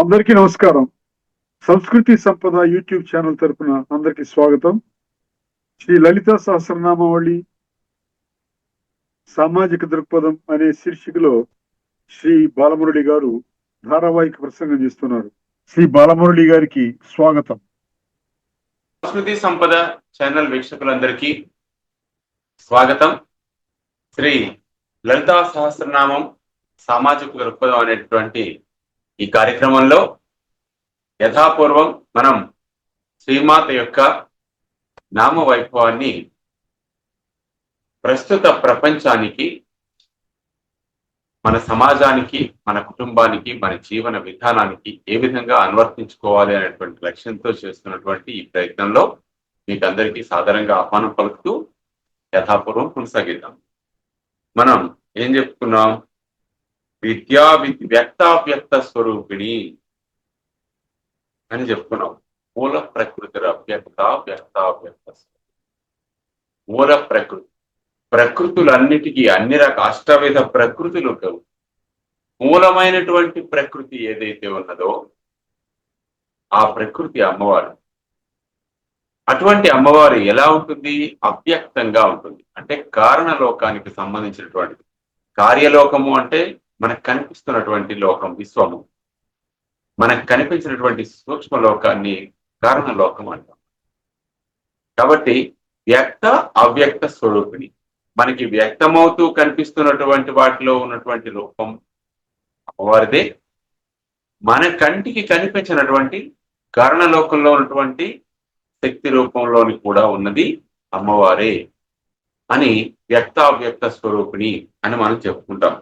అందరికీ నమస్కారం. సంస్కృతి సంపద యూట్యూబ్ ఛానల్ తరపున అందరికీ స్వాగతం. శ్రీ లలితా సహస్రనామావళి సామాజిక దృక్పథం అనే శీర్షికలో శ్రీ బాలమురళి గారు ధారావాహిక ప్రసంగం చేస్తున్నారు. శ్రీ బాలమురళి గారికి స్వాగతం. సంస్కృతి సంపద ఛానల్ వీక్షకులందరికీ స్వాగతం. శ్రీ లలితా సహస్రనామం సామాజిక దృక్పథం అనేటువంటి ఈ కార్యక్రమంలో యథాపూర్వం మనం శ్రీమాత యొక్క నామ వైభవాన్ని ప్రస్తుత ప్రపంచానికి, మన సమాజానికి, మన కుటుంబానికి, మన జీవన విధానానికి ఏ విధంగా అనువర్తించుకోవాలి అనేటువంటి లక్ష్యంతో చేస్తున్నటువంటి ఈ ప్రయత్నంలో మీకు అందరికీ సాధారణంగా ఆహ్వానం పలుకుతూ యథాపూర్వం కొనసాగిద్దాం. మనం ఏం చెప్పుకున్నాం? విద్యా వ్యక్తావ్యక్త స్వరూపిణి అని చెప్పుకున్నాం. మూల ప్రకృతి వ్యక్తావ్యక్త మూల ప్రకృతి, ప్రకృతులన్నిటికీ అన్ని రకాల అష్టవిధ ప్రకృతులు మూలమైనటువంటి ప్రకృతి ఏదైతే ఉన్నదో ఆ ప్రకృతి అమ్మవారు. అటువంటి అమ్మవారు ఎలా ఉంటుంది? అవ్యక్తంగా ఉంటుంది. అంటే కారణలోకానికి సంబంధించినటువంటిది. కార్యలోకము అంటే మనకు కనిపిస్తున్నటువంటి లోకం, విశ్వము. మనకు కనిపించినటువంటి సూక్ష్మ లోకాన్ని కారణలోకం అంటాం. కాబట్టి వ్యక్త అవ్యక్త స్వరూపిణి. మనకి వ్యక్తమవుతూ కనిపిస్తున్నటువంటి వాటిలో ఉన్నటువంటి రూపం అమ్మవారిదే. మన కంటికి కనిపించినటువంటి కారణలోకంలో ఉన్నటువంటి శక్తి రూపంలోని కూడా ఉన్నది అమ్మవారే అని వ్యక్తావ్యక్త స్వరూపిణి అని మనం చెప్పుకుంటాం.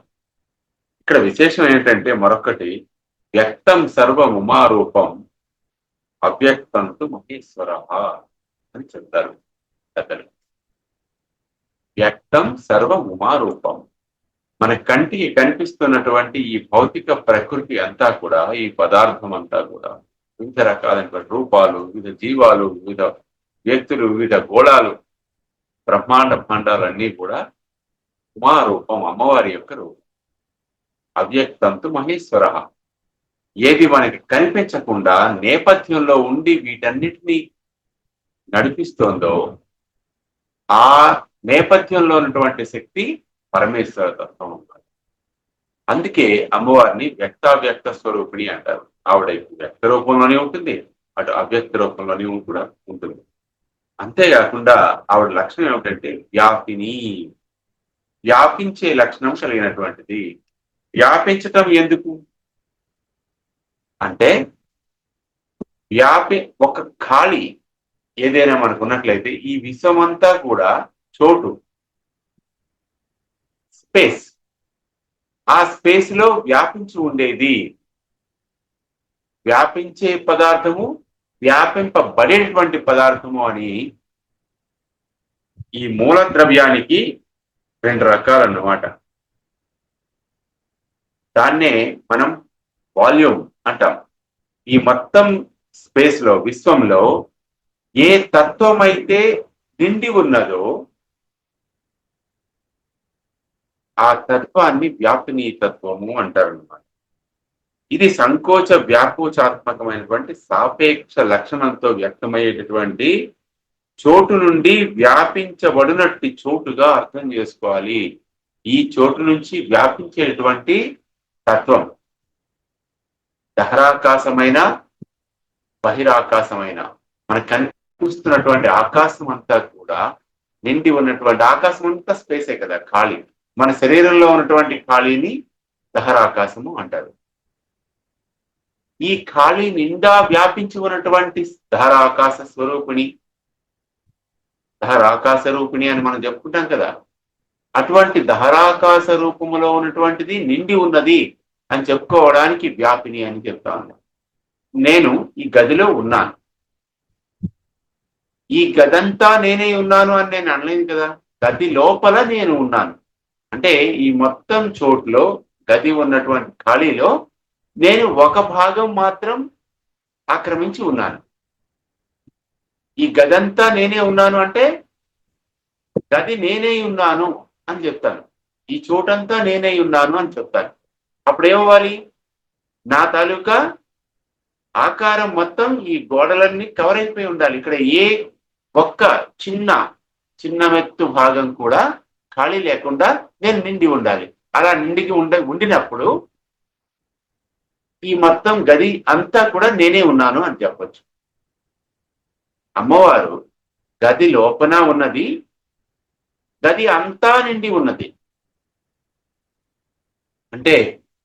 ఇక్కడ విశేషం ఏంటంటే మరొకటి, వ్యక్తం సర్వం ఉమారూపం అవ్యక్తంతు మహేశ్వర అని చెప్తారు కథలు. వ్యక్తం సర్వం ఉమారూపం. మన కంటికి కనిపిస్తున్నటువంటి ఈ భౌతిక ప్రకృతి అంతా కూడా, ఈ పదార్థం అంతా కూడా వివిధ రకాలైనటువంటి రూపాలు, వివిధ జీవాలు, వివిధ వ్యక్తులు, వివిధ గోళాలు, బ్రహ్మాండ భాండాలన్నీ కూడా ఉమారూపం, అమ్మవారి యొక్క రూపం. అవ్యక్తంతు మహేశ్వర. ఏది మనకి కనిపించకుండా నేపథ్యంలో ఉండి వీటన్నిటినీ నడిపిస్తోందో ఆ నేపథ్యంలో ఉన్నటువంటి శక్తి పరమేశ్వర తత్వం. అందుకే అమ్మవారిని వ్యక్తావ్యక్త స్వరూపిణి అంటారు. ఆవిడ వ్యక్త రూపంలోనే ఉంటుంది, అటు అవ్యక్త రూపంలోనే కూడా ఉంటుంది. అంతేకాకుండా ఆవిడ లక్షణం ఏమిటంటే వ్యాపిని, వ్యాపించే లక్షణం కలిగినటువంటిది. వ్యాపించటం ఎందుకు అంటే, ఒక ఖాళీ ఏదైనా మనకు ఉన్నట్లయితే ఈ విశ్వమంతా కూడా చోటు, స్పేస్. ఆ స్పేస్ లో వ్యాపించి ఉండేది. వ్యాపించే పదార్థము, వ్యాపింపబడేటువంటి పదార్థము అని ఈ మూల ద్రవ్యానికి రెండు రకాలు అన్నమాట. దాన్నే మనం వాల్యూమ్ అంటాం. ఈ మొత్తం స్పేస్ లో, విశ్వంలో ఏ తత్వం అయితే నిండి ఉన్నదో ఆ తత్వాన్ని వ్యాపిని తత్వము అంటారు అన్నమాట. ఇది సంకోచ వ్యాకోచాత్మకమైనటువంటి సాపేక్ష లక్షణంతో వ్యక్తమయ్యేటటువంటి చోటు నుండి వ్యాపించబడినట్టి చోటుగా అర్థం చేసుకోవాలి. ఈ చోటు నుంచి వ్యాపించేటువంటి తత్వం దహరాకాశమైన బహిరాకాశమైన మనకు కనిపిస్తున్నటువంటి ఆకాశం అంతా కూడా నిండి ఉన్నటువంటి, ఆకాశం అంతా స్పేసే కదా, ఖాళీ. మన శరీరంలో ఉన్నటువంటి ఖాళీని దహరాకాశము అంటారు. ఈ ఖాళీ నిండా వ్యాపించి ఉన్నటువంటి దహరాకాశ స్వరూపిణి, దహరాకాశ రూపిణి అని మనం చెప్పుకుంటాం కదా. అటువంటి దహరాకాశ రూపములో ఉన్నటువంటిది నిండి ఉన్నది అని చెప్పుకోవడానికి వ్యాపిని అని చెప్తాను. నేను ఈ గదిలో ఉన్నాను, ఈ గదంతా నేనే ఉన్నాను అని నేను అనలేదు కదా. గది లోపల నేను ఉన్నాను అంటే ఈ మొత్తం చోటులో, గది ఉన్నటువంటి ఖాళీలో నేను ఒక భాగం మాత్రం ఆక్రమించి ఉన్నాను. ఈ గదంతా నేనే ఉన్నాను అంటే గది నేనే ఉన్నాను అని చెప్తాను. ఈ చోటంతా నేనే ఉన్నాను అని చెప్తాను. అప్పుడు ఏమవ్వాలి? నా తాలూకా ఆకారం మొత్తం ఈ గోడలన్నీ కవర్ అయిపోయి ఉండాలి. ఇక్కడ ఏ ఒక్క చిన్న చిన్న మెత్తు భాగం కూడా ఖాళీ లేకుండా నేను నిండి ఉండాలి. అలా నిండికి ఉండినప్పుడు ఈ మొత్తం గది అంతా కూడా నేనే ఉన్నాను అని చెప్పొచ్చు. అమ్మవారు గది లోపల ఉన్నది, గది అంతా నిండి ఉన్నది. అంటే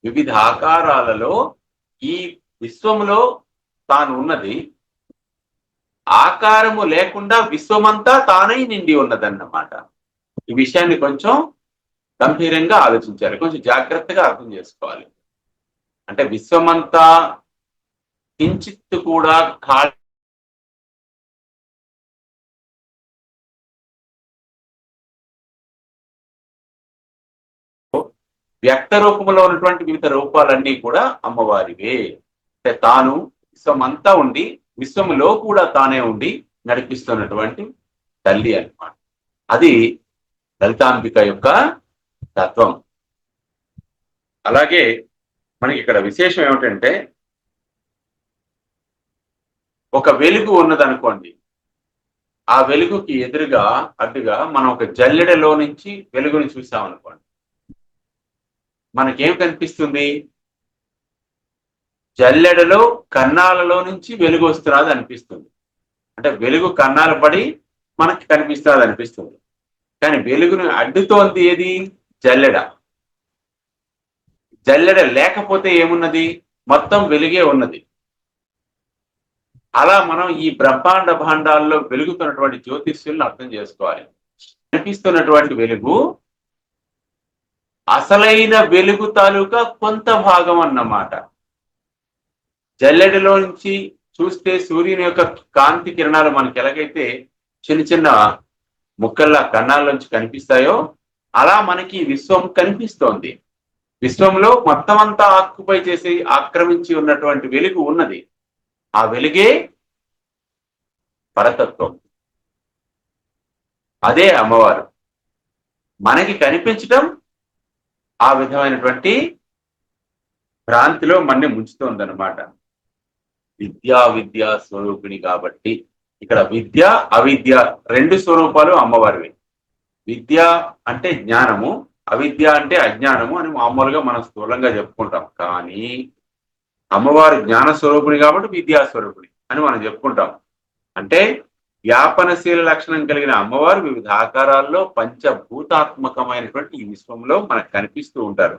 వివిధ ఆకారాలలో ఈ విశ్వములో తాను ఉన్నది, ఆకారము లేకుండా విశ్వమంతా తానై నిండి ఉన్నదన్నమాట. ఈ విషయాన్ని కొంచెం గంభీరంగా ఆలోచించాలి, కొంచెం జాగ్రత్తగా అర్థం చేసుకోవాలి. అంటే విశ్వమంతా కించిత్తు కూడా ఖాళీ వ్యక్త రూపంలో ఉన్నటువంటి వివిధ రూపాలన్నీ కూడా అమ్మవారివే. అంటే తాను విశ్వమంతా ఉండి విశ్వములో కూడా తానే ఉండి నడిపిస్తున్నటువంటి తల్లి అన్నమాట. అది లలితాంబిక యొక్క తత్వం. అలాగే మనకి ఇక్కడ విశేషం ఏమిటంటే, ఒక వెలుగు ఉన్నదనుకోండి, ఆ వెలుగుకి ఎదురుగా అడ్డుగా మనం ఒక జల్లెడలో నుంచి వెలుగుని చూసామనుకోండి, మనకేం కనిపిస్తుంది? జల్లెడలో కన్నాలలో నుంచి వెలుగు వస్తున్నది అనిపిస్తుంది. అంటే వెలుగు కన్నాలు పడి మనకి కనిపిస్తున్నది అనిపిస్తుంది. కానీ వెలుగును అడ్డుతోంది ఏది? జల్లెడ. జల్లెడ లేకపోతే ఏమున్నది? మొత్తం వెలుగే ఉన్నది. అలా మనం ఈ బ్రహ్మాండ భాండాల్లో వెలుగుతున్నటువంటి జ్యోతిష్యులను అర్థం చేసుకోవాలి. కనిపిస్తున్నటువంటి వెలుగు అసలైన వెలుగు తాలూకా కొంత భాగం అన్నమాట. జల్లెడలో నుంచి చూస్తే సూర్యుని యొక్క కాంతి కిరణాలు మనకి ఎలాగైతే చిన్న చిన్న ముక్కల్లా కన్నాల్లోంచి కనిపిస్తాయో, అలా మనకి విశ్వం కనిపిస్తోంది. విశ్వంలో మొత్తం అంతా ఆక్యుపై చేసి ఆక్రమించి ఉన్నటువంటి వెలుగు ఉన్నది. ఆ వెలుగే పరతత్వం. అదే అమ్మవారు. మనకి కనిపించటం ఆ విధమైనటువంటి భ్రాంతిలో మన్ని ముంచుతోందన్నమాట. విద్యా స్వరూపిణి కాబట్టి ఇక్కడ విద్య అవిద్య రెండు స్వరూపాలు అమ్మవారివి. విద్య అంటే జ్ఞానము, అవిద్య అంటే అజ్ఞానము అని మామూలుగా మనం స్థూలంగా చెప్పుకుంటాం. కానీ అమ్మవారు జ్ఞాన స్వరూపిణి కాబట్టి విద్యా స్వరూపిణి అని మనం చెప్పుకుంటాం. అంటే వ్యాపనశీల లక్షణం కలిగిన అమ్మవారు వివిధ ఆకారాల్లో పంచభూతాత్మకమైనటువంటి ఈ విశ్వంలో మనకు కనిపిస్తూ ఉంటారు.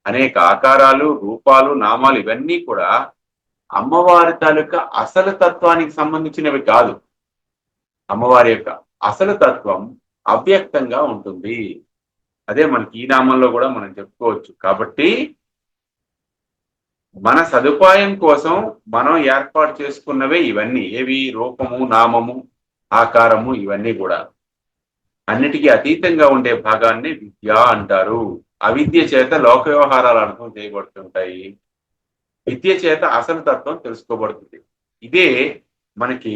అనేక ఆకారాలు, రూపాలు, నామాలు ఇవన్నీ కూడా అమ్మవారి తాలూకా అసలు తత్వానికి సంబంధించినవి కాదు. అమ్మవారి యొక్క అసలు తత్వం అవ్యక్తంగా ఉంటుంది. అదే మనకి ఈ నామంలో కూడా మనం చెప్పుకోవచ్చు. కాబట్టి మన సదుపాయం కోసం మనం ఏర్పాటు చేసుకున్నవే ఇవన్నీ. ఏవి? రూపము, నామము, ఆకారము, ఇవన్నీ కూడా. అన్నిటికీ అతీతంగా ఉండే భాగాన్ని విద్య అంటారు. అవిద్య చేత లోక వ్యవహారాలు అర్థం చేయబడుతుంటాయి, విద్య చేత అసలు తత్వం తెలుసుకోబడుతుంది. ఇదే మనకి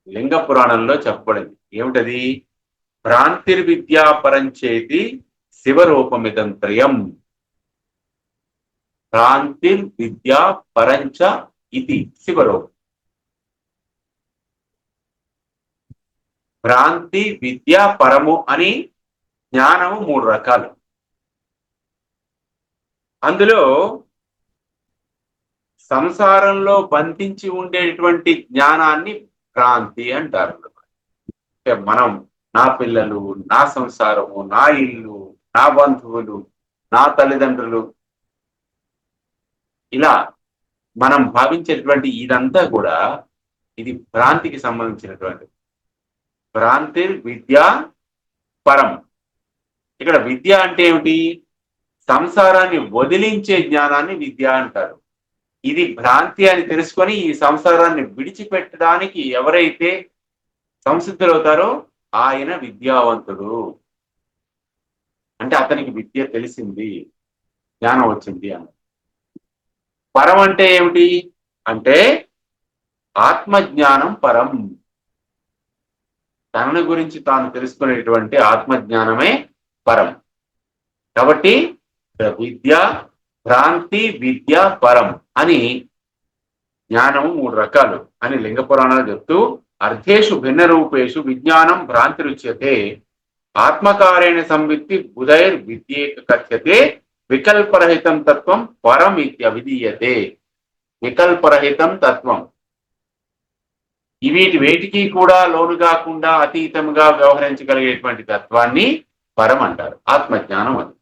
లింగ పురాణంలో చెప్పబడింది. ఏమిటది? భ్రాంతిర్విద్యా పరంచేతి శివరూపమిదంత్రయం. భ్రాంతిర్విద్యా పరంచ ఇది శివరూపం. భ్రాంతి, విద్య, పరము అని జ్ఞానము మూడు రకాలు. అందులో సంసారంలో బంధించి ఉండేటువంటి జ్ఞానాన్ని భ్రాంతి అంటారు. అంటే మనం, నా పిల్లలు, నా సంసారము, నా ఇల్లు, నా బంధువులు, నా తల్లిదండ్రులు, ఇలా మనం భావించేటువంటి ఇదంతా కూడా ఇది భ్రాంతికి సంబంధించినటువంటి. భ్రాంతి విద్య పరం. ఇక్కడ విద్య అంటే ఏమిటి? సంసారాన్ని వదిలించే జ్ఞానాన్ని విద్య అంటారు. ఇది భ్రాంతి అని తెలుసుకొని ఈ సంసారాన్ని విడిచిపెట్టడానికి ఎవరైతే సంసిద్ధులవుతారో ఆయన విద్యావంతుడు. అంటే అతనికి విద్య తెలిసింది, జ్ఞానం వచ్చింది అన్న. పరం అంటే ఏమిటి? అంటే ఆత్మజ్ఞానం పరం. తనను గురించి తాను తెలుసుకునేటువంటి ఆత్మజ్ఞానమే పరం. కాబట్టి విద్య, భ్రాంతి, విద్య, పరం అని జ్ఞానము 3 రకాలు అని లింగ పురాణాలు చెప్తూ, అర్థేషు భిన్న రూపేషు విజ్ఞానం భ్రాంతి రుచ్యతే, ఆత్మకారేణ సంవిత్తి బుధైర్ విద్యేక కథ్యతే, వికల్పరహితం తత్వం పరం ఇత్యవిధీయతే. వికల్పరహితం తత్వం, వేటికి కూడా లోను కాకుండా అతీతంగా వ్యవహరించగలిగేటువంటి తత్వాన్ని పరం అంటారు. ఆత్మజ్ఞానం అది.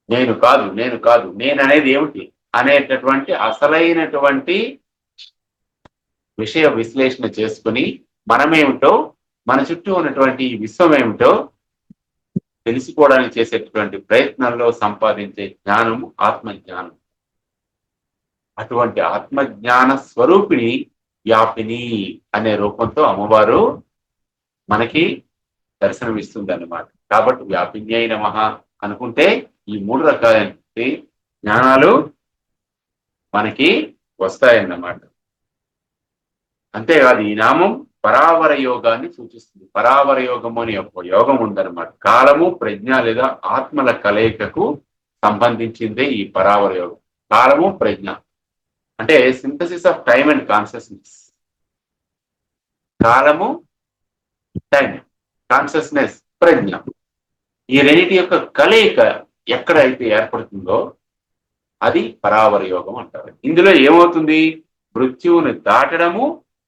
నేను కాదు, నేను కాదు, నేను అనేది ఏమిటి అనేటటువంటి అసలైనటువంటి విషయ విశ్లేషణ చేసుకుని మనమేమిటో, మన చుట్టూ ఉన్నటువంటి ఈ విశ్వం ఏమిటో తెలుసుకోవడానికి చేసేటటువంటి ప్రయత్నంలో సంపాదించే జ్ఞానము ఆత్మజ్ఞానం. అటువంటి ఆత్మజ్ఞాన స్వరూపిణి వ్యాపిని అనే రూపంతో అమ్మవారు మనకి దర్శనమిస్తుంది అన్నమాట. కాబట్టి వ్యాపిన్యై నమః అనుకుంటే ఈ 3 రకాలైన జ్ఞానాలు మనకి వస్తాయన్నమాట. అంతేకాదు ఈ నామం పరావర యోగాన్ని సూచిస్తుంది. పరావర యోగము అనే ఒక యోగం ఉందన్నమాట. కాలము, ప్రజ్ఞ లేదా ఆత్మల కలయికకు సంబంధించిందే ఈ పరావర యోగం. కాలము, ప్రజ్ఞ అంటే synthesis of time and consciousness. కాలము, టైం, కాన్షియస్నెస్, ప్రజ్ఞ, ఈ రెండింటి యొక్క కలయిక ఎక్కడైతే ఏర్పడుతుందో అది పరావర యోగం అంటారు. ఇందులో ఏమవుతుంది? మృత్యువుని దాటడము,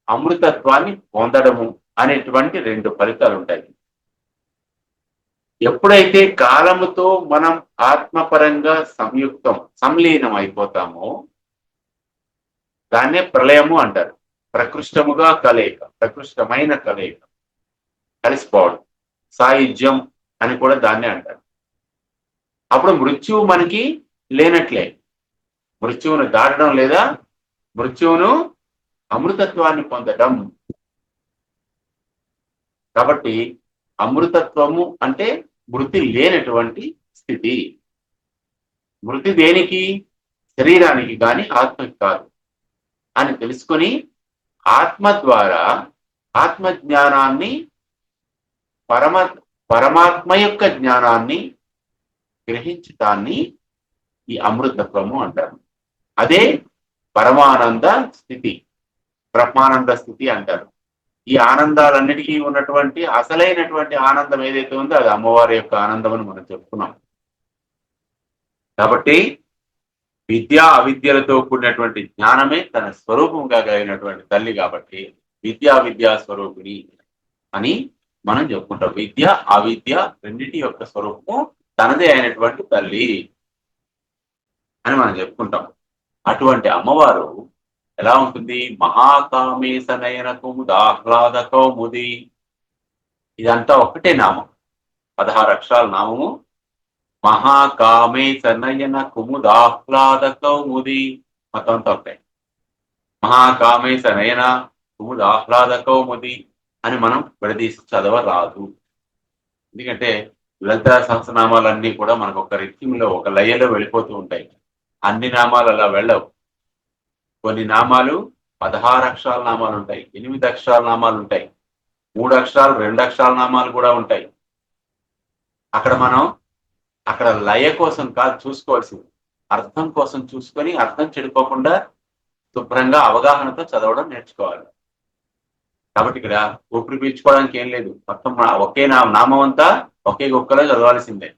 అమృతత్వాన్ని పొందడము అనేటువంటి 2 ఫలితాలు ఉంటాయి. ఎప్పుడైతే కాలముతో మనం ఆత్మపరంగా సంలీనం అయిపోతామో దాన్నే ప్రళయము అంటారు. ప్రకృష్టముగా కలయిక, ప్రకృష్టమైన కలయిక, కలిసిపోవడం, సాయుధ్యం అని కూడా దాన్నే అంటారు. అప్పుడు మృత్యువు మనకి లేనట్లే. మృత్యువును దాటడం లేదా మృత్యువును అమృతత్వాన్ని పొందడం. కాబట్టి అమృతత్వము అంటే మృతి లేనటువంటి స్థితి. మృతి దేనికి? శరీరానికి కానీ ఆత్మకి కాదు అని తెలుసుకొని ఆత్మ ద్వారా ఆత్మజ్ఞానాన్ని, పరమాత్మ యొక్క జ్ఞానాన్ని గ్రహించటాన్ని ఈ అమృతత్వము అంటారు. అదే పరమానంద స్థితి, బ్రహ్మానంద స్థితి అంటారు. ఈ ఆనందాలన్నిటికీ ఉన్నటువంటి అసలైనటువంటి ఆనందం ఏదైతే ఉందో అది అమ్మవారి యొక్క ఆనందం అని మనం చెప్పుకున్నాం. కాబట్టి విద్య అవిద్యలతో కూడినటువంటి జ్ఞానమే తన స్వరూపంగా కలిగినటువంటి తల్లి. కాబట్టి విద్యా స్వరూపిణి అని మనం చెప్పుకుంటాం. విద్య అవిద్య రెండింటి యొక్క స్వరూపము తనదే అయినటువంటి తల్లి అని మనం చెప్పుకుంటాం. అటువంటి అమ్మవారు ఎలా ఉంటుంది? మహాకామేశ నయన కుముదాహ్లాద కౌముది. ఇదంతా ఒకటే నామం, 16 అక్షరాల నామము. మహాకామేశ నయన కుముదాహ్లాద కౌముది మొత్తం అంతా ఒకటే. మహాకామేశ నయన కుముదాహ్లాద కౌముది అని మనం విడదీసి చదవరాదు. ఎందుకంటే లలితా సహస్రనామాలన్నీ కూడా మనకు ఒక రిథింలో, ఒక లయలో వెళ్ళిపోతూ ఉంటాయి. అన్ని నామాలు అలా వెళ్ళవు. కొన్ని నామాలు 16 అక్షరాల నామాలు ఉంటాయి, 8 అక్షరాల నామాలు ఉంటాయి, 3 అక్షరాలు 2 అక్షరాల నామాలు కూడా ఉంటాయి. అక్కడ లయ కోసం కాదు చూసుకోవాల్సింది, అర్థం కోసం చూసుకొని అర్థం చెడిపోకుండా శుభ్రంగా అవగాహనతో చదవడం నేర్చుకోవాలి. కాబట్టి ఇక్కడ ఊపిరి పీల్చుకోవడానికి ఏం లేదు. మొత్తం ఒకే నామం అంతా ఒకే గొక్కలో చదవాల్సిందే.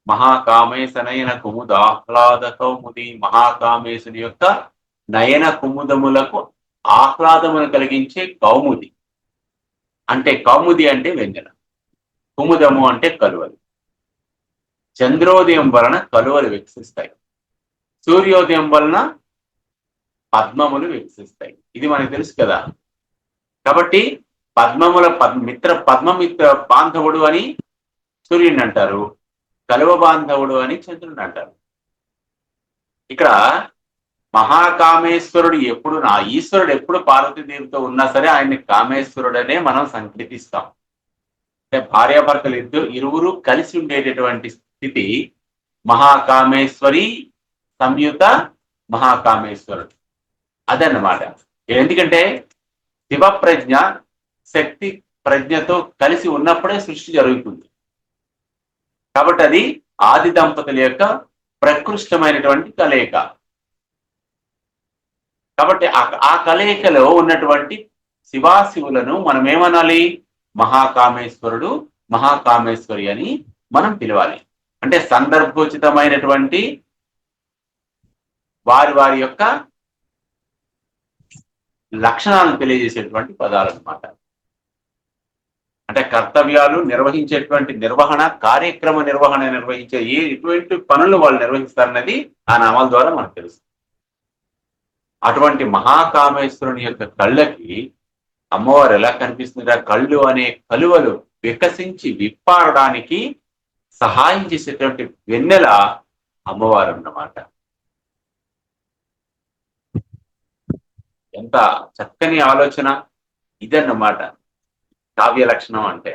మహాకామేశ నయన కుముదాహ్లాద కౌముది. మహాకామేశుని యొక్క నయన కుముదములకు ఆహ్లాదమును కలిగించే కౌముది. అంటే కౌముది అంటే వెన్నెల, కుముదము అంటే కలువలు. చంద్రోదయం వలన కలువలు వికసిస్తాయి, సూర్యోదయం వలన పద్మములు వికసిస్తాయి. ఇది మనకు తెలుసు కదా. కాబట్టి పద్మమిత్ర బాంధవుడు అని సూర్యుని అంటారు, కలువ బాంధవుడు అని చంద్రుని అంటారు. ఇక్కడ మహాకామేశ్వరుడు ఎప్పుడు, నా ఈశ్వరుడు ఎప్పుడు పార్వతీదేవితో ఉన్నా సరే ఆయన్ని కామేశ్వరుడనే మనం సంకీర్తిస్తాం. అంటే భార్యాభర్తలు ఇరువురు కలిసి ఉండేటటువంటి స్థితి మహాకామేశ్వరి సంయుత మహాకామేశ్వరుడు అదన్నమాట. ఎందుకంటే శివ ప్రజ్ఞ శక్తి ప్రజ్ఞతో కలిసి ఉన్నప్పుడే సృష్టి జరుగుతుంది. కాబట్టి అది ఆది దంపతుల యొక్క ప్రకృష్టమైనటువంటి కలయిక. కాబట్టి ఆ కలయికలో ఉన్నటువంటి శివాశివులను మనం ఏమనాలి? మహాకామేశ్వరుడు, మహాకామేశ్వరి అని మనం పిలవాలి. అంటే సందర్భోచితమైనటువంటి వారి వారి యొక్క లక్షణాలను తెలియజేసేటువంటి పదాలు అన్నమాట. అంటే కర్తవ్యాలు నిర్వహించేటువంటి నిర్వహణ, కార్యక్రమ నిర్వహణ నిర్వహించే ఎటువంటి పనులు వాళ్ళు నిర్వహిస్తారన్నది ఆ నామాల ద్వారా మనకు తెలుసు. అటువంటి మహాకామేశ్వరుని యొక్క కళ్ళకి అమ్మవారు ఎలా కనిపిస్తుందా? కళ్ళు అనే కలువలు వికసించి విప్పారడానికి సహాయం చేసేటువంటి వెన్నెల అమ్మవారు అన్నమాట. ఎంత చక్కని ఆలోచన ఇదన్నమాట కావ్య లక్షణం అంటే.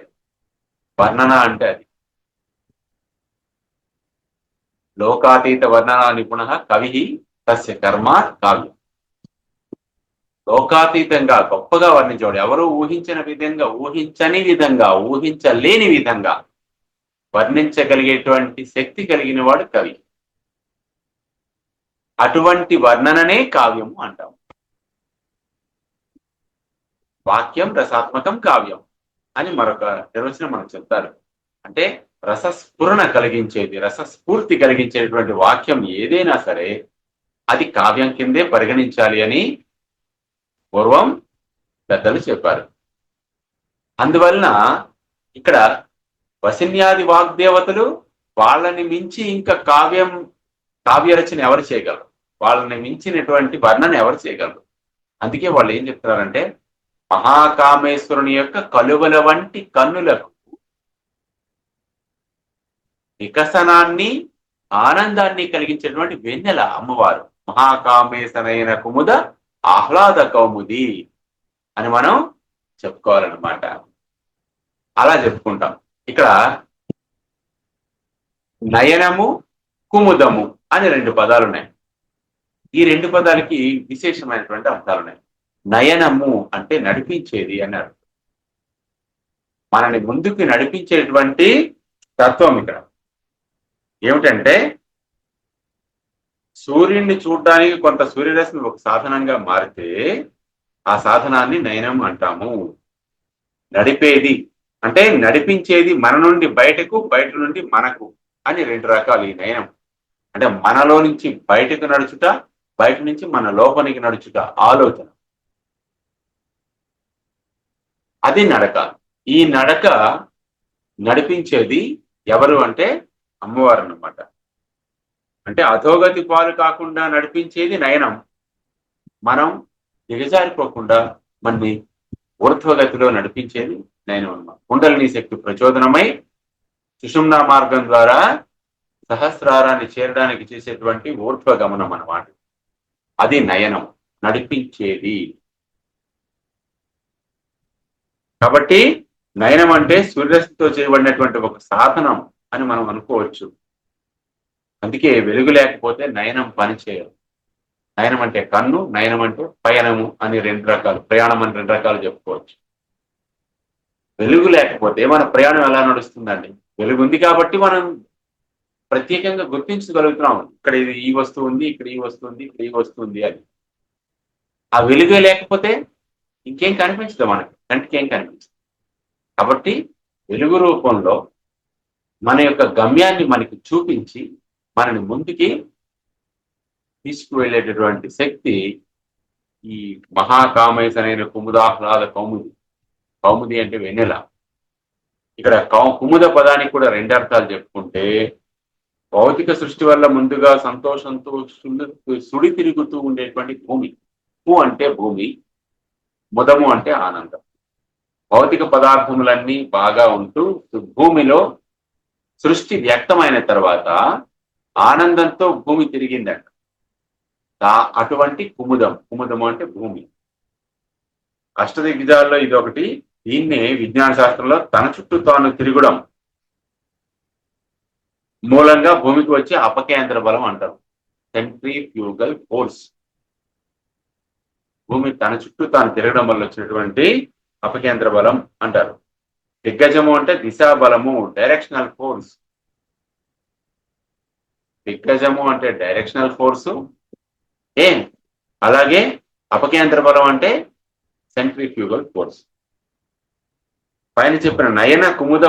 వర్ణన అంటే అది లోకాతీత వర్ణన నిపుణ కవి తస్య కర్మ కావ్యం. లోకాతీతంగా గొప్పగా వర్ణించేవాడు, ఎవరు ఊహించని విధంగా ఊహించలేని విధంగా వర్ణించగలిగేటువంటి శక్తి కలిగిన వాడు కవి. అటువంటి వర్ణననే కావ్యము అంటాం. వాక్యం రసాత్మకం కావ్యం అని మరొక నిర్వచనం మనకు చెప్తారు. అంటే రసస్ఫురణ కలిగించేది, రసస్ఫూర్తి కలిగించేటువంటి వాక్యం ఏదైనా సరే అది కావ్యం కిందే పరిగణించాలి అని పూర్వం పెద్దలు చెప్పారు. అందువలన ఇక్కడ వసిన్యాది వాగ్దేవతలు వాళ్ళని మించి ఇంకా కావ్య రచన ఎవరు చేయగలరు? వాళ్ళని మించినటువంటి వర్ణన ఎవరు చేయగలరు? అందుకే వాళ్ళు ఏం చెప్తున్నారంటే మహాకామేశ్వరుని యొక్క కలువల వంటి కన్నులకు వికసనాన్ని, ఆనందాన్ని కలిగించేటువంటి వెన్నెల అమ్మవారు. మహాకామేశనైన కుముద ఆహ్లాద కౌముది అని మనం చెప్పుకోవాలన్నమాట. అలా చెప్పుకుంటాం. ఇక్కడ నయనము, కుముదము అని రెండు పదాలు ఉన్నాయి. ఈ రెండు పదాలకి విశేషమైనటువంటి అర్థాలు ఉన్నాయి. నయనము అంటే నడిపించేది అని అర్థం. మనని ముందుకు నడిపించేటువంటి తత్వం ఇక్కడ ఏమిటంటే, సూర్యుడిని చూడడానికి కొంత సూర్యరశ్మి ఒక సాధనంగా మారితే ఆ సాధనాన్ని నయనం అంటాము. నడిపేది అంటే నడిపించేది, మన నుండి బయటకు, బయట నుండి మనకు అని రెండు రకాలు ఈ నయనం. అంటే మనలో నుంచి బయటకు నడుచుట, బయట నుంచి మన లోపలికి నడుచుట ఆలోచన. అది నడక. ఈ నడక నడిపించేది ఎవరు అంటే అమ్మవారు అన్నమాట. అంటే అధోగతి పాలు కాకుండా నడిపించేది నయనం. మనం దిగజారిపోకుండా మనని ఊర్ధ్వగతిలో నడిపించేది నయనం అన్నమాట. కుండలిని శక్తి ప్రచోదనమై సుషుమ్నా మార్గం ద్వారా సహస్రారాన్ని చేరడానికి చేసేటువంటి ఊర్ధ్వగమనం అన్నమాట. అది నయనం, నడిపించేది. కాబట్టి నయనం అంటే సూర్యరశ్మితో చేయబడినటువంటి ఒక సాధనం అని మనం అనుకోవచ్చు. అందుకే వెలుగు లేకపోతే నయనం పనిచేయదు. నయనం అంటే కన్ను, నయనం అంటే పయనము అని రెండు రకాలు, ప్రయాణం అని రెండు రకాలు చెప్పుకోవచ్చు. వెలుగు లేకపోతే మన ప్రయాణం ఎలా నడుస్తుందండి? వెలుగు ఉంది కాబట్టి మనం ప్రత్యేకంగా గుర్తించగలుగుతున్నాం. ఇక్కడ ఇది ఈ వస్తువు ఉంది, ఇక్కడ ఈ వస్తువు ఉంది, ఇక్కడ ఈ వస్తువు ఉంది అని. ఆ వెలుగే లేకపోతే ఇంకేం కనిపించదు, మనకి కంటికి ఏం కనిపించదు. కాబట్టి వెలుగు రూపంలో మన యొక్క గమ్యాన్ని మనకి చూపించి మనని ముందుకి తీసుకువెళ్ళేటటువంటి శక్తి ఈ మహాకామేశనైన కుముదాహ్లాద కౌముది. కౌముది అంటే వెన్నెల. ఇక్కడ కుముద పదానికి కూడా రెండు అర్థాలు చెప్పుకుంటే, భౌతిక సృష్టి వల్ల ముందుగా సంతోషంతో సుడి తిరుగుతూ ఉండేటువంటి భూమి. కు అంటే భూమి, ముదము అంటే ఆనందం. భౌతిక పదార్థములన్నీ బాగా ఉంటూ భూమిలో సృష్టి వ్యక్తమైన తర్వాత ఆనందంతో భూమి తిరిగిందంట. అటువంటి కుముదం. కుముదము అంటే భూమి. అష్టదిగ్గజాల్లో ఇదొకటి. దీన్నే విజ్ఞాన శాస్త్రంలో తన చుట్టూ తాను తిరగడం మూలంగా భూమికి వచ్చే అపకేంద్ర బలం అంటారు. Centrifugal force. భూమి తన చుట్టూ తాను తిరగడం వల్ల వచ్చినటువంటి అపకేంద్ర బలం అంటారు. దిగ్గజము అంటే దిశా బలము, డైరెక్షనల్ ఫోర్స్. దిగ్గజము అంటే డైరెక్షనల్ ఫోర్సు. అలాగే అపకేంద్ర బలం అంటే సెంట్రిఫ్యూగల్ ఫోర్స్. పైన చెప్పిన నయన కుముద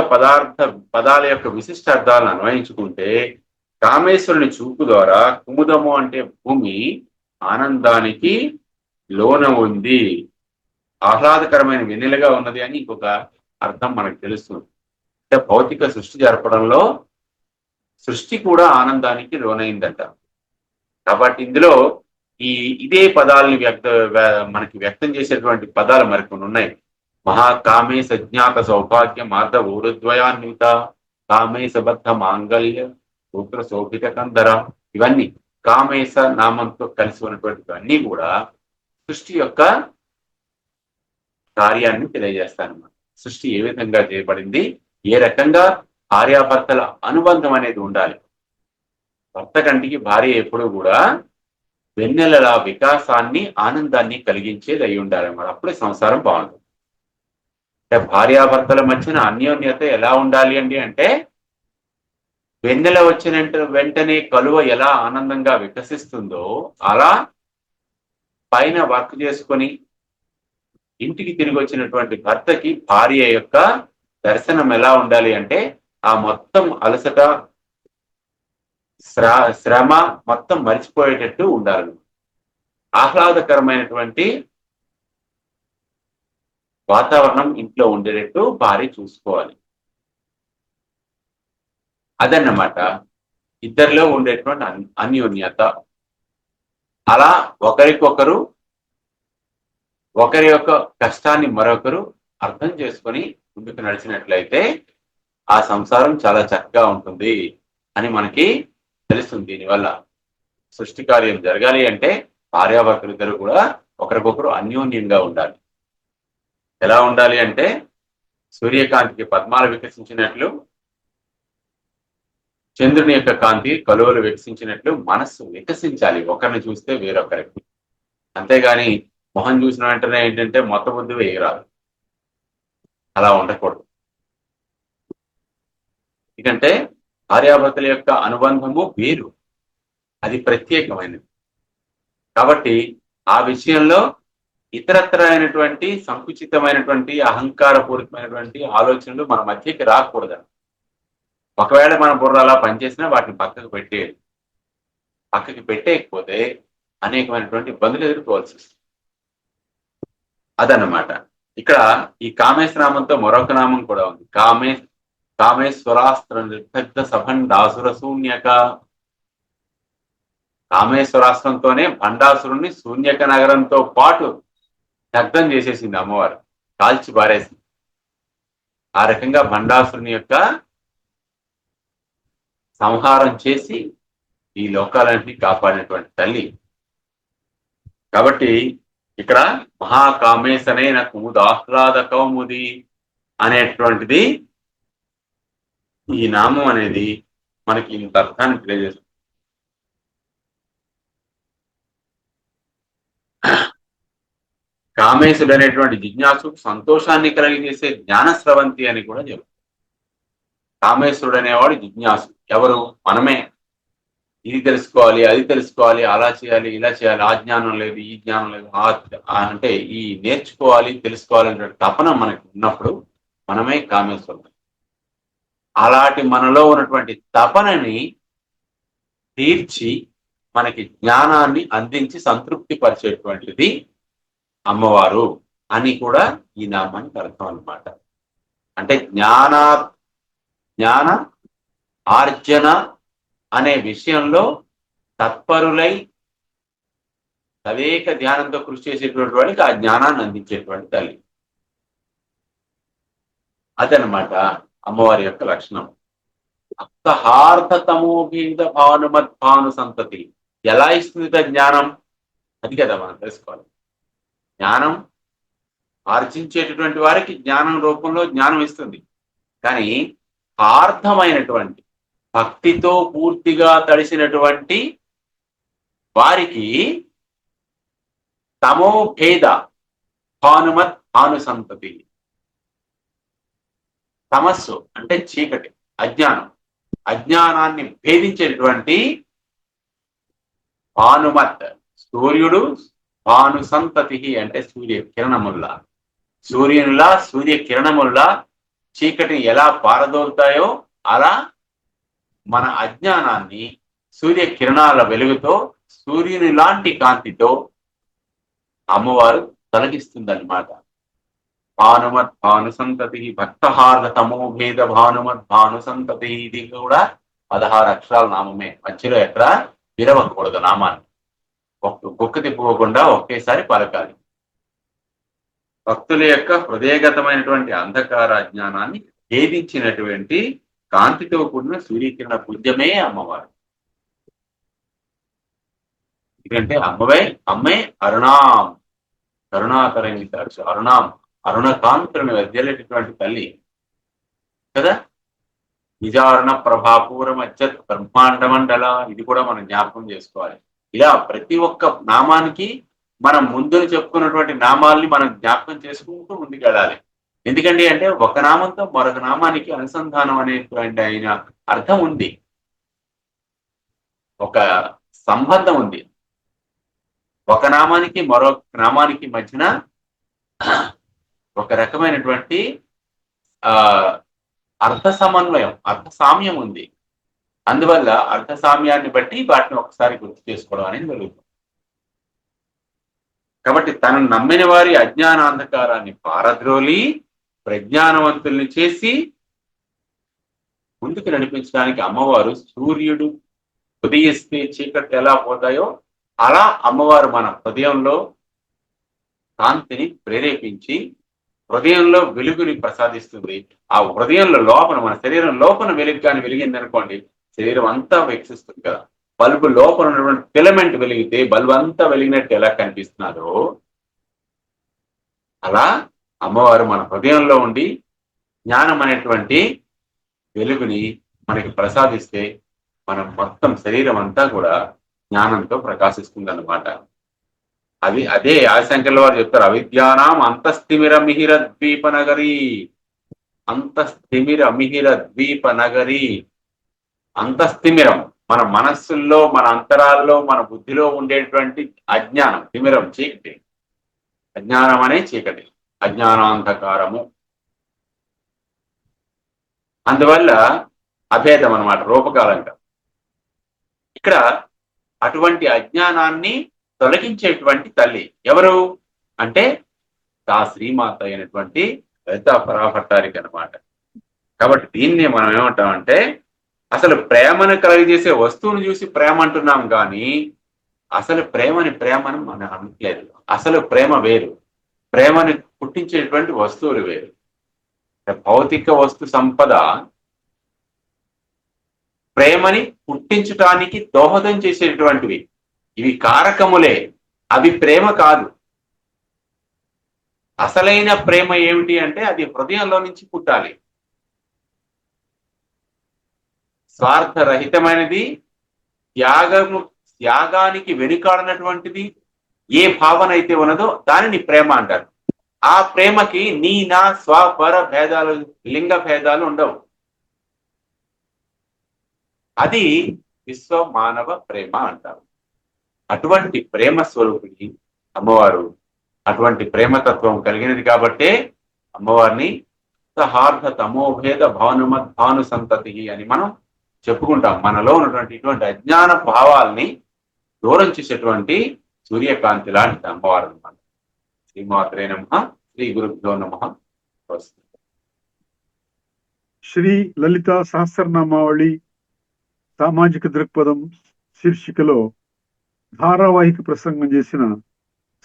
పదాల యొక్క విశిష్ట అర్థాలను అన్వయించుకుంటే కామేశ్వరుని చూపు ద్వారా కుముదము అంటే భూమి ఆనందానికి లోన ఉంది, ఆహ్లాదకరమైన వెన్నెలగా ఉన్నది అని ఇంకొక అర్థం మనకు తెలుస్తుంది. అంటే భౌతిక సృష్టి జరపడంలో సృష్టి కూడా ఆనందానికి లోనైందట. కాబట్టి ఇందులో ఇదే పదాలని మనకి వ్యక్తం చేసేటువంటి పదాలు మరికొన్ని ఉన్నాయి. మహాకామే సజ్ఞాత సౌభాగ్య మార్ధ ఊరుద్వయాన్విత కామేశ బద్ధ మాంగళ్య సూత్ర శోభిత కందర, ఇవన్నీ కామేశ నామంతో కలిసి ఉన్నటువంటి అన్నీ కూడా సృష్టి యొక్క కార్యాన్ని తెలియజేస్తానమాట. సృష్టి ఏ విధంగా చేయబడింది, ఏ రకంగా భార్యాభర్తల అనుబంధం అనేది ఉండాలి. భర్త కంటికి భార్య ఎప్పుడు కూడా వెన్నెలల వికాసాన్ని ఆనందాన్ని కలిగించేది అయి ఉండాలన్నమాట. అప్పుడే సంసారం బాగుంటుంది. అంటే భార్యాభర్తల మధ్యన అన్యోన్యత ఎలా ఉండాలి అండి అంటే, వెన్నెల వచ్చిన వెంటనే కలువ ఎలా ఆనందంగా వికసిస్తుందో అలా పైన వర్క్ చేసుకొని ఇంటికి తిరిగి వచ్చినటువంటి భర్తకి భార్య యొక్క దర్శనం ఎలా ఉండాలి అంటే, ఆ మొత్తం అలసట శ్రమ మొత్తం మరిచిపోయేటట్టు ఉండాలి. ఆహ్లాదకరమైనటువంటి వాతావరణం ఇంట్లో ఉండేటట్టు భార్య చూసుకోవాలి. అదన్నమాట ఇద్దరిలో ఉండేటువంటి అన్యోన్యత. అలా ఒకరికొకరు ఒకరి యొక్క కష్టాన్ని మరొకరు అర్థం చేసుకొని ముందుకు నడిచినట్లయితే ఆ సంసారం చాలా చక్కగా ఉంటుంది అని మనకి తెలుస్తుంది. దీనివల్ల సృష్టి కార్యం జరగాలి అంటే భార్యాభర్తలు ఇద్దరు కూడా ఒకరికొకరు అన్యోన్యంగా ఉండాలి. ఎలా ఉండాలి అంటే, సూర్యకాంతికి పద్మాలు వికసించినట్లు, చంద్రుని యొక్క కాంతి కలువలు వికసించినట్లు మనస్సు వికసించాలి ఒకరిని చూస్తే వేరొకరికి. అంతేగాని మొహం చూసిన వెంటనే ఏంటంటే మొత్తం ముందు వేయరాదు. అలా ఉండకూడదు. ఎందుకంటే భార్యాభర్తల యొక్క అనుబంధము వేరు, అది ప్రత్యేకమైనది. కాబట్టి ఆ విషయంలో ఇతరత్ర అయినటువంటి సంకుచితమైనటువంటి అహంకారపూరితమైనటువంటి ఆలోచనలు మన మధ్యకి రాకూడదు. ఒకవేళ మన బుర్ర అలా పనిచేసినా వాటిని పక్కకు పెట్టేయాలి. పక్కకి పెట్టేయకపోతే అనేకమైనటువంటి ఇబ్బందులు ఎదుర్కోవాల్సి వస్తుంది. అదన్నమాట. ఇక్కడ ఈ కామేశ్వరామంతో మరొక నామం కూడా ఉంది. కామేశ్వరాస్త్ర నిర్దగ్ధ సభండాసుర శూన్యక. కామేశ్వరాస్త్రంతోనే భండాసురుణ్ణి శూన్యక నగరంతో పాటు దగ్ధం చేసేసింది అమ్మవారు, కాల్చి పారేసింది. ఆ రకంగా భండాసురుని యొక్క సంహారం చేసి ఈ లోకాలన్నింటినీ కాపాడినటువంటి తల్లి. కాబట్టి ఇక్కడ మహాకామేశనైన కుముదాహ్లాద కౌముది అనేటువంటిది, ఈ నామం అనేది మనకి ఇంత అర్థాన్ని తెలియజేస్తుంది. కామేశుడు అనేటువంటి జిజ్ఞాసు సంతోషాన్ని కలిగజేసే జ్ఞానస్రవంతి అని కూడా చెప్తారు. కామేశ్వరుడు అనేవాడు జిజ్ఞాసు. ఎవరు? మనమే. ఇది తెలుసుకోవాలి, అది తెలుసుకోవాలి, అలా చేయాలి, ఇలా చేయాలి, ఆ జ్ఞానం లేదు, ఈ జ్ఞానం లేదు, అంటే ఈ నేర్చుకోవాలి, తెలుసుకోవాలి అనే తపన మనకి ఉన్నప్పుడు మనమే కామేశ్వరుడు. అలాంటి మనలో ఉన్నటువంటి తపనని తీర్చి మనకి జ్ఞానాన్ని అందించి సంతృప్తి పరిచేటువంటిది అమ్మవారు అని కూడా ఈ నామానికి అర్థం అన్నమాట. అంటే జ్ఞాన ఆర్జన అనే విషయంలో తత్పరులై తదేక ధ్యానంతో కృషి చేసేటువంటి వాడికి ఆ జ్ఞానాన్ని అందించేటువంటి తల్లి. అదనమాట అమ్మవారి యొక్క లక్షణం. అర్థహార్థతమోభీద భానుమద్భాను సంతతి. ఎలా ఇస్తుంది జ్ఞానం? అది కదా మనం తెలుసుకోవాలి. జ్ఞానం ఆర్జించేటటువంటి వారికి జ్ఞానం రూపంలో జ్ఞానం ఇస్తుంది. కానీ ఆర్థమైనటువంటి భక్తితో పూర్తిగా తడిసినటువంటి వారికి తమోభేద భానుమత్ భానుసంతతి. తమస్సు అంటే చీకటి, అజ్ఞానం, అజ్ఞానాన్ని భేదించేటువంటి భానుమత్ సూర్యుడు భాను సంతతి అంటే సూర్య కిరణముల్లా, సూర్యునిలా సూర్య కిరణముల్లా చీకటిని ఎలా పారదోలుతాయో అలా మన అజ్ఞానాన్ని సూర్య కిరణాల వెలుగుతో, సూర్యుని లాంటి కాంతితో అమ్మవారు తొలగిస్తుందన్నమాట. భానుమత్ భాను సంతతి భక్తహార్ద తమోభేద భానుమత్ భాను సంతతి, ఇది కూడా 16 అక్షరాల నామమే. మధ్యలో ఎక్కడ విరవకూడదు నామాన్ని, గుక్క తిప్పుకోకుండా ఒకేసారి పలకాలి. భక్తుల యొక్క హృదయగతమైనటువంటి అంధకార అజ్ఞానాన్ని భేదించినటువంటి కాంతితో కూడిన సూర్యకిరణ పుంజమే అమ్మవారు. ఎందుకంటే అమ్మే అరుణాం, కరుణాకరంగి అరుణాం, అరుణ కాంతులను వెదజల్లేటటువంటి తల్లి కదా. నిజారుణ ప్రభాపూరం అచ్చత్ బ్రహ్మాండ మండల, ఇది కూడా మనం జ్ఞాపకం చేసుకోవాలి. ఇలా ప్రతి ఒక్క నామానికి మనం ముందు చెప్పుకున్నటువంటి నామాల్ని మనం జ్ఞాపకం చేసుకుంటూ ముందుకెళ్ళాలి. ఎందుకంటే అంటే ఒక నామంతో మరొక నామానికి అనుసంధానం అనేటువంటి అయిన అర్థం ఉంది, ఒక సంబంధం ఉంది. ఒక నామానికి మరొక నామానికి మధ్యన ఒక రకమైనటువంటి అర్థ సమన్వయం, అర్థ సామ్యం ఉంది. అందువల్ల అర్థ సామ్యాన్ని బట్టి వాటిని ఒకసారి గుర్తు చేసుకోవడం అనేది జరుగుతుంది. కాబట్టి తనను నమ్మిన వారి అజ్ఞానాంధకారాన్ని పారద్రోలి ప్రజ్ఞానవంతుల్ని చేసి ముందుకు నడిపించడానికి అమ్మవారు సూర్యుడు ఉదయిస్తే చీకట్లు ఎలా పోతాయో అలా అమ్మవారు మన హృదయంలో కాంతిని ప్రేరేపించి హృదయంలో వెలుగుని ప్రసాదిస్తుంది. ఆ హృదయంలో లోపల, మన శరీరం లోపల వెలుగు కానీ వెలిగింది అనుకోండి, శరీరం అంతా వికసిస్తుంది కదా. బల్బు లోపల ఉన్నటువంటి ఫిలమెంట్ వెలిగితే బల్బు అంతా వెలిగినట్టు ఎలా కనిపిస్తున్నారో అలా అమ్మవారు మన హృదయంలో ఉండి జ్ఞానం అనేటువంటి వెలుగుని మనకి ప్రసాదిస్తే మనం మొత్తం శరీరం అంతా కూడా జ్ఞానంతో ప్రకాశిస్తుంది అన్నమాట. అదే ఆశంకర్ల వారు చెప్తారు, అవిద్యానాం అంతస్థిమిర మిహిర ద్వీప నగరి, అంతస్థిమిర మిహిర ద్వీప నగరి. అంతస్థిమిరం మన మనస్సుల్లో, మన అంతరాల్లో, మన బుద్ధిలో ఉండేటువంటి అజ్ఞానం, తిమిరం చీకటి, అజ్ఞానం అనే చీకటి, అజ్ఞానాంధకారము. అందువల్ల అభేదం అన్నమాట, రూపకాలంగా. ఇక్కడ అటువంటి అజ్ఞానాన్ని తొలగించేటువంటి తల్లి ఎవరు అంటే ఆ శ్రీమాత అయినటువంటి లలితా పరాభట్టారిక అనమాట. కాబట్టి దీన్నే మనం ఏమంటామంటే అసలు ప్రేమను కలిగజేసే వస్తువును చూసి ప్రేమ అంటున్నాం కానీ అసలు ప్రేమని మనం అనట్లేదు. అసలు ప్రేమ వేరు, ప్రేమని పుట్టించేటువంటి వస్తువులు వేరు. భౌతిక వస్తు సంపద ప్రేమని పుట్టించటానికి దోహదం చేసేటువంటివి, ఇవి కారకములే, అవి ప్రేమ కాదు. అసలైన ప్రేమ ఏమిటి అంటే అది హృదయంలో నుంచి పుట్టాలి. స్వార్థరహితమైనది, త్యాగానికి వెనుకాడనటువంటిది ఏ భావన అయితే ఉన్నదో దానిని ప్రేమ అంటారు. ఆ ప్రేమకి నీ నా స్వపర భేదాలు, లింగ భేదాలు ఉండవు. అది విశ్వ మానవ ప్రేమ అంటారు. అటువంటి ప్రేమ స్వరూపిణి అమ్మవారు. అటువంటి ప్రేమతత్వం కలిగినది కాబట్టే అమ్మవారిని హార్ధ తమోభేద భానుమత్ భాను సంతతి అని మనం చెప్పుకుంటాం. మనలో ఉన్నటువంటి ఇటువంటి అజ్ఞాన భావాల్ని దూరం చేసేటువంటి సూర్యకాంతి లాంటి అమ్మవారు అన్నమాట. శ్రీమాత్రే నమః, శ్రీ గురుభ్యో నమః. శ్రీ లలితా సహస్రనామావళి సామాజిక దృక్పథం శీర్షికలో ధారావాహిక ప్రసంగం చేసిన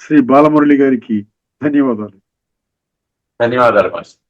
శ్రీ బాలమురళి గారికి ధన్యవాదాలు. ధన్యవాదాలు మాస్టర్.